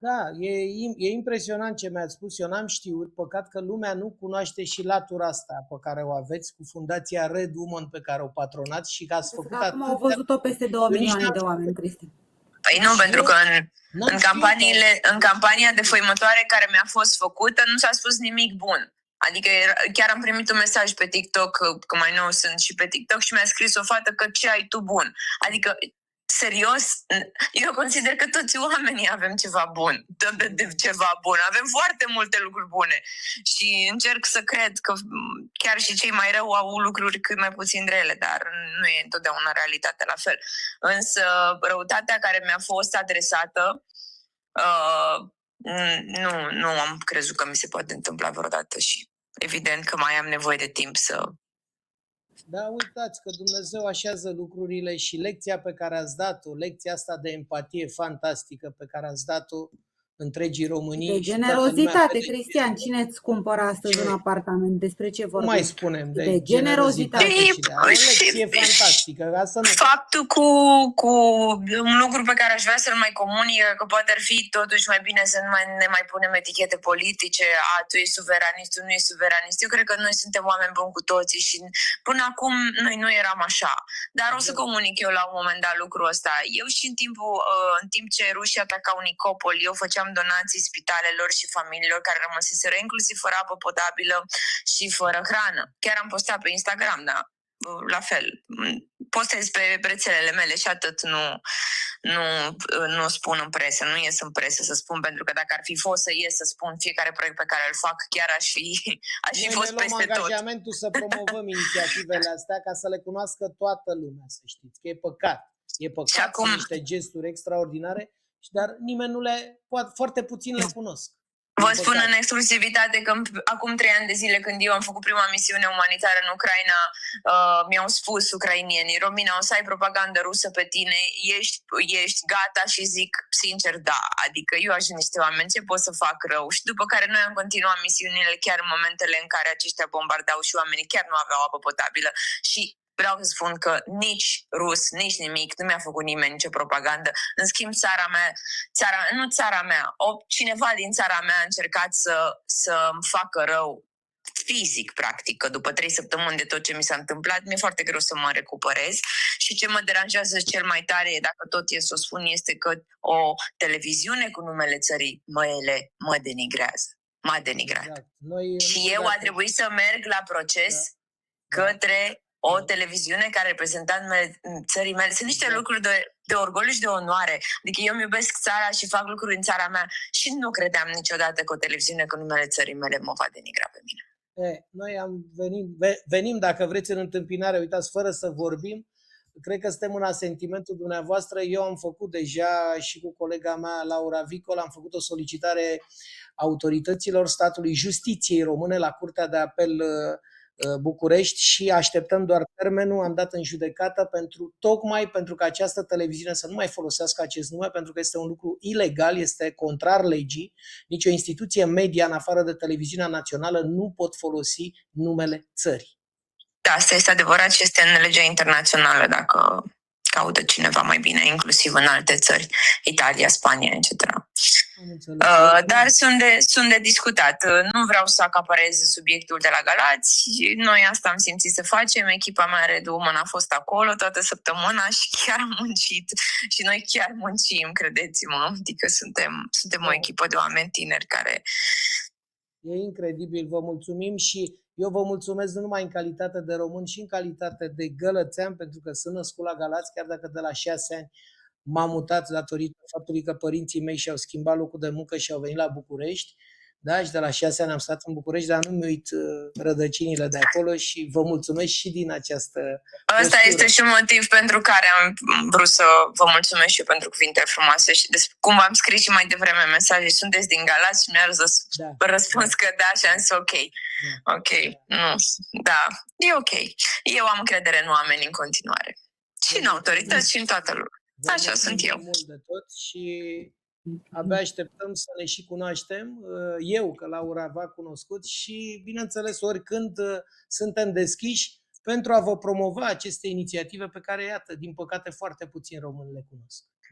Da, e impresionant ce mi-ați spus, eu n-am știut, păcat că lumea nu cunoaște și latura asta pe care o aveți cu Fundația Red Woman pe care o patronați și că ați făcut Acum au văzut-o peste 2 milioane de oameni, Cristi. Păi nu, pentru că în campania defăimătoare care mi-a fost făcută nu s-a spus nimic bun. Adică chiar am primit un mesaj pe TikTok, că mai nou sunt și pe TikTok, și mi-a scris o fată că ce ai tu bun. Adică, serios, eu consider că toți oamenii avem ceva bun, de ceva bun. Avem foarte multe lucruri bune și încerc să cred că chiar și cei mai rău au lucruri cât mai puțin rele, dar nu e întotdeauna realitatea la fel. Însă răutatea care mi-a fost adresată, nu am crezut că mi se poate întâmpla vreodată și evident că mai am nevoie de timp să... Da, uitați că Dumnezeu așează lucrurile și lecția pe care ați dat-o, lecția asta de empatie fantastică pe care ați dat-o întregii Românii. De generozitate, Cristian, cine îți cumpără astăzi un apartament? Despre ce vorbim? Cum mai spunem? De generozitate. O lecție fantastică. Asta nu... Faptul cu un lucru pe care aș vrea să-l mai comunic, că poate ar fi totuși mai bine să nu ne mai punem etichete politice, tu ești suveranist, tu nu ești suveranist. Eu cred că noi suntem oameni buni cu toții și până acum noi nu eram așa. Dar o să comunic eu la un moment dat lucrul ăsta. Eu și în timp ce rușii atacau Nicopol, eu făceam donații spitalelor și familiilor care rămăseseră inclusiv fără apă potabilă și fără hrană. Chiar am postat pe Instagram, da, la fel. Postez pe rețelele mele și atât, nu spun în presă, nu ies în presă să spun, pentru că dacă ar fi fost să ies să spun fiecare proiect pe care îl fac, chiar aș fi fost peste tot. Noi angajamentul să promovăm inițiativele astea ca să le cunoască toată lumea, să știți, că e păcat. E păcat, sunt niște gesturi extraordinare, dar nimeni nu le poate, foarte puțin le cunosc. Vă spun în exclusivitate că acum 3 ani de zile, când eu am făcut prima misiune umanitară în Ucraina, mi-au spus ucrainienii: Romina, o să ai propagandă rusă pe tine, ești gata? Și zic sincer da, adică eu ajung niște oameni, ce pot să fac rău? Și după care noi am continuat misiunile chiar în momentele în care aceștia bombardau și oamenii chiar nu aveau apă potabilă. Și vreau să spun că nici rus, nici nimic, nu mi-a făcut nimeni nicio propagandă. În schimb, cineva din țara mea a încercat să-mi facă rău fizic, practic, că după 3 săptămâni de tot ce mi s-a întâmplat, mi-e foarte greu să mă recuperez. Și ce mă deranjează cel mai tare, dacă tot e să o spun, este că o televiziune cu numele țării mele mă denigrează. M-a denigrat. Exact. Și eu a trebuit să merg la proces către o televiziune care reprezenta numele țării mele. Sunt niște lucruri de orgoliu și de onoare. Adică eu îmi iubesc țara și fac lucruri în țara mea și nu credeam niciodată că o televiziune cu numele țării mele mă va denigra pe mine. Noi venim, dacă vreți, în întâmpinare, uitați, fără să vorbim. Cred că suntem în asentimentul dumneavoastră. Eu am făcut deja și cu colega mea, Laura Vicol, am făcut o solicitare autorităților statului, justiției române, la Curtea de Apel București și așteptăm doar termenul. Am dat în judecată tocmai pentru că această televiziune să nu mai folosească acest nume, pentru că este un lucru ilegal, este contrar legii. Nici o instituție media, în afară de televiziunea națională, nu pot folosi numele țării. Da, asta este adevărat și este în legea internațională, dacă caută cineva mai bine, inclusiv în alte țări, Italia, Spania, etc. Dar sunt de discutat. Nu vreau să acaparez subiectul de la Galați. Noi asta am simțit să facem. Echipa mea Red Woman a fost acolo toată săptămâna și chiar am muncit. Și noi chiar muncim, credeți-mă. Adică suntem o echipă de oameni tineri care... E incredibil, vă mulțumim și eu vă mulțumesc nu numai în calitate de român, și în calitate de gălățean, pentru că sunt născut la Galați, chiar dacă de la 6 ani m-am mutat datorită faptului că părinții mei și-au schimbat locul de muncă și au venit la București. Da, și de la 6 ani am stat în București, dar nu-mi uit rădăcinile de acolo și vă mulțumesc și din această Asta este și un motiv pentru care am vrut să vă mulțumesc și eu pentru cuvintele frumoase și cum v-am scris și mai devreme mesaje. Sunteți din Galați și mi-a răspuns că da și am zis ok. Ok, nu, da, e ok. Eu am încredere în oameni în continuare. Și în autorități și în toată lumea. Așa sunt eu. Mult de tot și abia așteptăm să ne și cunoaștem. Eu, că Laura v-a cunoscut și, bineînțeles, oricând suntem deschiși pentru a vă promova aceste inițiative pe care, iată, din păcate, foarte puțini români le cunosc.